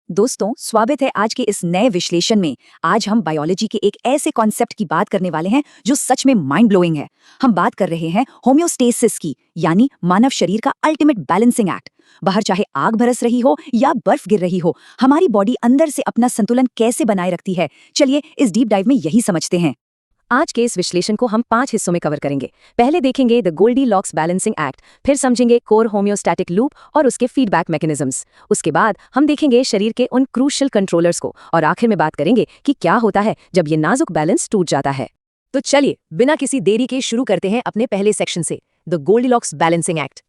दोस्तों, स्वागत है आज के इस नए विश्लेषण में। आज हम बायोलॉजी के एक ऐसे कॉन्सेप्ट की बात करने वाले हैं जो सच में माइंड ब्लोइंग है। हम बात कर रहे हैं होम्योस्टेसिस की, यानी मानव शरीर का अल्टीमेट बैलेंसिंग एक्ट। बाहर चाहे आग बरस रही हो या बर्फ गिर रही हो, हमारी बॉडी अंदर से अपना संतुलन कैसे बनाए रखती है। चलिए इस डीप डाइव में यही समझते हैं। आज के इस विश्लेषण को हम 5 हिस्सों में कवर करेंगे। पहले देखेंगे द गोल्डीलॉक्स बैलेंसिंग एक्ट, फिर समझेंगे कोर होम्योस्टैटिक लूप और उसके फीडबैक मैकेनिज्म्स। उसके बाद हम देखेंगे शरीर के उन क्रूशियल कंट्रोलर्स को और आखिर में बात करेंगे कि क्या होता है जब ये नाजुक बैलेंस टूट जाता है। तो चलिए बिना किसी देरी के शुरू करते हैं अपने पहले सेक्शन से, द गोल्डीलॉक्स बैलेंसिंग एक्ट।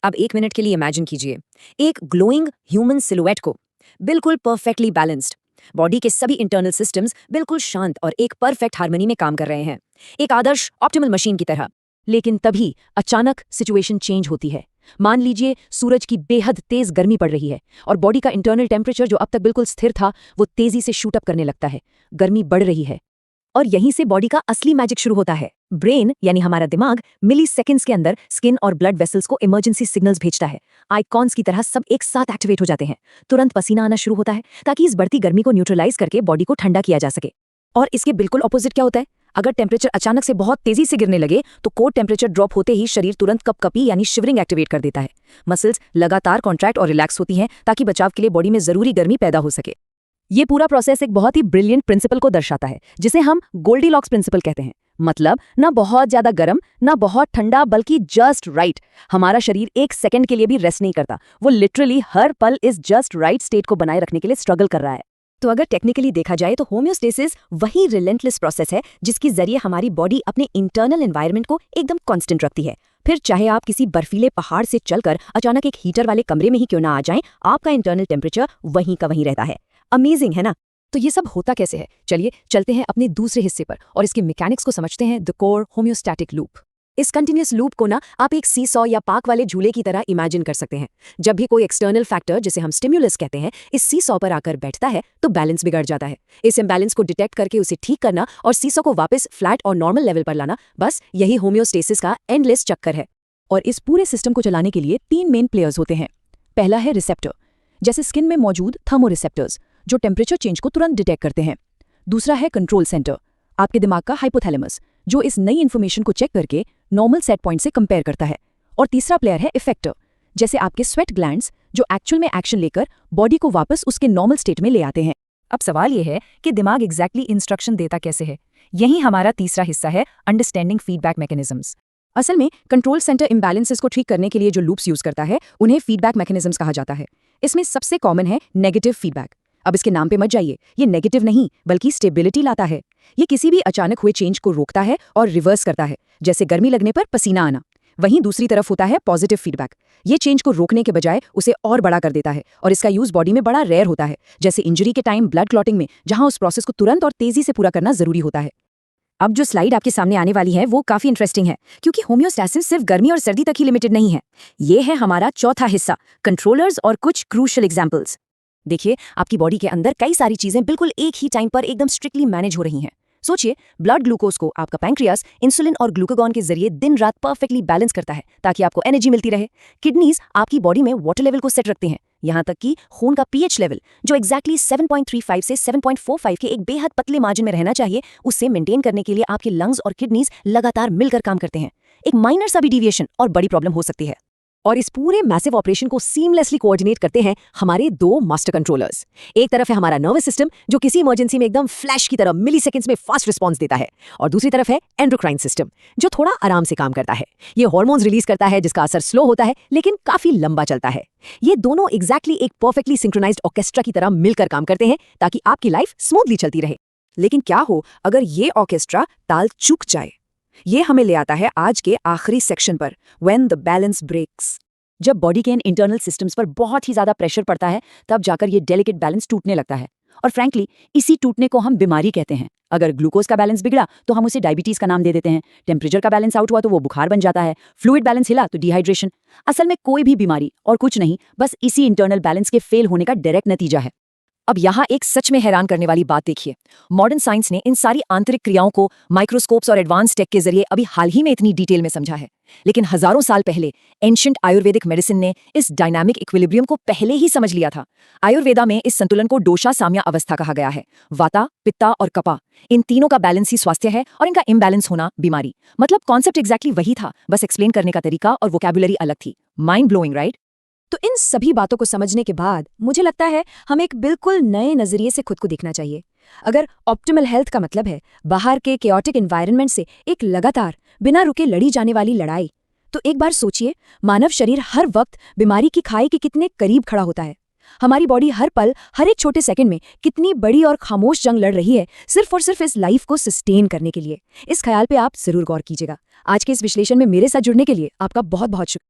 अब 1 मिनट के लिए इमेजिन कीजिए एक ग्लोइंग ह्यूमन सिलुएट को, बिल्कुल परफेक्टली बैलेंस्ड। बॉडी के सभी इंटरनल सिस्टम्स बिल्कुल शांत और एक परफेक्ट हार्मनी में काम कर रहे हैं, एक आदर्श ऑप्टिमल मशीन की तरह। लेकिन तभी अचानक सिचुएशन चेंज होती है। मान लीजिए सूरज की बेहद तेज गर्मी पड़ रही है और बॉडी का इंटरनल टेम्परेचर जो अब तक बिल्कुल स्थिर था वो तेजी से शूट अप करने लगता है। गर्मी बढ़ रही है और यहीं से बॉडी का असली मैजिक शुरू होता है। ब्रेन यानी हमारा दिमाग मिली सेकेंड्स के अंदर स्किन और ब्लड वेसल्स को इमरजेंसी सिग्नल्स भेजता है। आइकॉन्स की तरह सब एक साथ एक्टिवेट हो जाते हैं। तुरंत पसीना आना शुरू होता है ताकि इस बढ़ती गर्मी को न्यूट्रलाइज करके बॉडी को ठंडा किया जा सके। और इसके बिल्कुल ऑपोजिट क्या होता है? अगर टेम्परेचर अचानक से बहुत तेजी से गिरने लगे तो कोर टेम्परेचर ड्रॉप होते ही शरीर तुरंत कपकपी यानी शिवरिंग एक्टिवेट कर देता है। मसल्स लगातार कॉन्ट्रैक्ट और रिलैक्स होती हैं ताकि बचाव के लिए बॉडी में जरूरी गर्मी पैदा हो सके। ये पूरा प्रोसेस एक बहुत ही ब्रिलियंट प्रिंसिपल को दर्शाता है जिसे हम गोल्डीलॉक्स प्रिंसिपल कहते हैं। मतलब ना बहुत ज्यादा गर्म ना बहुत ठंडा, बल्कि जस्ट राइट। हमारा शरीर 1 सेकंड के लिए भी रेस्ट नहीं करता, वो लिटरली हर पल इस जस्ट राइट स्टेट को बनाए रखने के लिए स्ट्रगल कर रहा है। तो अगर टेक्निकली देखा जाए तो होम्योस्टेसिस वही रिलेंटलेस प्रोसेस है जिसके जरिए हमारी बॉडी अपने इंटरनल एनवायरनमेंट को एकदम कांस्टेंट रखती है। फिर चाहे आप किसी बर्फीले पहाड़ से चलकर अचानक एक हीटर वाले कमरे में ही क्यों ना आ जाएं, आपका इंटरनल टेम्परेचर वहीं का वहीं रहता है। अमेजिंग है ना? तो ये सब होता कैसे है? चलिए चलते हैं अपने दूसरे हिस्से पर और इसके मैकेनिक्स को समझते हैं, द कोर होम्योस्टैटिक लूप। इस कंटिन्यूअस लूप को ना आप एक सीसॉ या पार्क वाले झूले की तरह इमेजिन कर सकते हैं। जब भी कोई एक्सटर्नल फैक्टर, जिसे हम स्टिम्युलस कहते हैं, इस सीसॉ पर आकर बैठता है तो बैलेंस बिगड़ जाता है। इस इम्बैलेंस को डिटेक्ट करके उसे ठीक करना और सीसॉ को वापस फ्लैट और नॉर्मल लेवल पर लाना, बस यही होम्योस्टेसिस का एंडलेस चक्कर है। और इस पूरे सिस्टम को चलाने के लिए 3 मेन प्लेयर्स होते हैं। पहला है रिसेप्टर, जैसे स्किन में मौजूद थर्मोरिसेप्टर्स जो टेम्परेचर चेंज को तुरंत डिटेक्ट करते हैं। दूसरा है कंट्रोल सेंटर, आपके दिमाग का हाइपोथैलेमस, जो इस नई इन्फॉर्मेशन को चेक करके नॉर्मल सेट पॉइंट से कंपेयर करता है। और तीसरा प्लेयर है इफेक्टर, जैसे आपके स्वेट ग्लैंड्स, जो एक्चुअल में एक्शन लेकर बॉडी को वापस उसके नॉर्मल स्टेट में ले आते हैं। अब सवाल यह है कि दिमाग एग्जैक्टली इंस्ट्रक्शन देता कैसे है? यही हमारा तीसरा हिस्सा है, अंडरस्टैंडिंग फीडबैक मैकेनिज्म्स। असल में कंट्रोल सेंटर इम्बैलेंसेस को ठीक करने के लिए जो लूप्स यूज करता है उन्हें फीडबैक मैकेनिज्म्स कहा जाता है। इसमें सबसे कॉमन है नेगेटिव फीडबैक। अब इसके नाम पे मत जाइए, ये नेगेटिव नहीं बल्कि स्टेबिलिटी लाता है। ये किसी भी अचानक हुए चेंज को रोकता है और रिवर्स करता है, जैसे गर्मी लगने पर पसीना आना। वहीं दूसरी तरफ होता है पॉजिटिव फीडबैक। ये चेंज को रोकने के बजाय उसे और बड़ा कर देता है और इसका यूज बॉडी में बड़ा रेयर होता है, जैसे इंजरी के टाइम ब्लड क्लॉटिंग में, जहां उस प्रोसेस को तुरंत और तेजी से पूरा करना जरूरी होता है। अब जो स्लाइड आपके सामने आने वाली है वो काफी इंटरेस्टिंग है, क्योंकि होम्योस्टेसिस सिर्फ गर्मी और सर्दी तक ही लिमिटेड नहीं है। ये है हमारा चौथा हिस्सा, कंट्रोलर्स और कुछ क्रूशियल एग्जांपल्स। देखिए, आपकी बॉडी के अंदर कई सारी चीजें बिल्कुल एक ही टाइम पर एकदम स्ट्रिक्टली मैनेज हो रही हैं। सोचिए, ब्लड ग्लूकोज को आपका पैंक्रियास इंसुलिन और ग्लूकागॉन के जरिए दिन रात परफेक्टली बैलेंस करता है ताकि आपको एनर्जी मिलती रहे। किडनीज आपकी बॉडी में वाटर लेवल को सेट रखते हैं, यहाँ तक कि खून का पीएच लेवल, जो एग्जैक्टली 7.35 से 7.45 के एक बेहद पतले मार्जिन में रहना चाहिए, उसे मेंटेन करने के लिए आपके लंग्स और किडनीज लगातार मिलकर काम करते हैं। एक माइनर सा भी डिविएशन और बड़ी प्रॉब्लम हो सकती है। और इस पूरे मैसिव ऑपरेशन को सीमलेसली कोऑर्डिनेट करते हैं हमारे 2 मास्टर कंट्रोलर्स। एक तरफ है हमारा नर्वस सिस्टम, जो किसी इमरजेंसी में एकदम फ्लैश की तरह मिली सेकेंड्स में फास्ट रिस्पॉन्स देता है, और दूसरी तरफ है एंडोक्राइन सिस्टम, जो थोड़ा आराम से काम करता है। ये हार्मोन्स रिलीज करता है जिसका असर स्लो होता है लेकिन काफी लंबा चलता है। ये दोनों एग्जैक्टली एक परफेक्टली सिंक्रोनाइज्ड ऑर्केस्ट्रा की तरह मिलकर काम करते हैं ताकि आपकी लाइफ स्मूथली चलती रहे। लेकिन क्या हो अगर ये ऑर्केस्ट्रा ताल चूक जाए? ये हमें ले आता है आज के आखिरी सेक्शन पर, व्हेन द बैलेंस ब्रेक्स। जब बॉडी के इन इंटरनल सिस्टम्स पर बहुत ही ज्यादा प्रेशर पड़ता है, तब जाकर ये डेलिकेट बैलेंस टूटने लगता है। और फ्रैंकली इसी टूटने को हम बीमारी कहते हैं। अगर ग्लूकोज का बैलेंस बिगड़ा तो हम उसे डायबिटीज का नाम दे देते हैं, टेम्परेचर का बैलेंस आउट हुआ तो वो बुखार बन जाता है, फ्लूइड बैलेंस हिला तो डिहाइड्रेशन। असल में कोई भी बीमारी और कुछ नहीं, बस इसी इंटरनल बैलेंस के फेल होने का डायरेक्ट नतीजा है। अब यहाँ एक सच में हैरान करने वाली बात देखिए। मॉडर्न साइंस ने इन सारी आंतरिक क्रियाओं को माइक्रोस्कोप्स और एडवांस टेक के जरिए अभी हाल ही में इतनी डिटेल में समझा है, लेकिन हजारों साल पहले एंशिएंट आयुर्वेदिक मेडिसिन ने इस डायनामिक इक्विलिब्रियम को पहले ही समझ लिया था। आयुर्वेदा में इस संतुलन को डोषा साम्या अवस्था कहा गया है। वाता, पित्ता और कपा, इन तीनों का बैलेंस ही स्वास्थ्य है और इनका इम्बैलेंस होना बीमारी। मतलब कॉन्सेप्ट एग्जैक्टली वही था, बस एक्सप्लेन करने का तरीका और वोकैबुलरी अलग थी। Mind blowing, right? तो इन सभी बातों को समझने के बाद मुझे लगता है हमें एक बिल्कुल नए नजरिए से खुद को देखना चाहिए। अगर ऑप्टिमल हेल्थ का मतलब है बाहर के केओटिक एनवायरनमेंट से एक लगातार बिना रुके लड़ी जाने वाली लड़ाई, तो एक बार सोचिए, मानव शरीर हर वक्त बीमारी की खाई के कितने करीब खड़ा होता है। हमारी बॉडी हर पल, हर एक छोटे सेकंड में कितनी बड़ी और खामोश जंग लड़ रही है सिर्फ और सिर्फ इस लाइफ को सस्टेन करने के लिए। इस ख्याल पे आप जरूर गौर कीजिएगा। आज के इस विश्लेषण में मेरे साथ जुड़ने के लिए आपका बहुत बहुत शुक्रिया।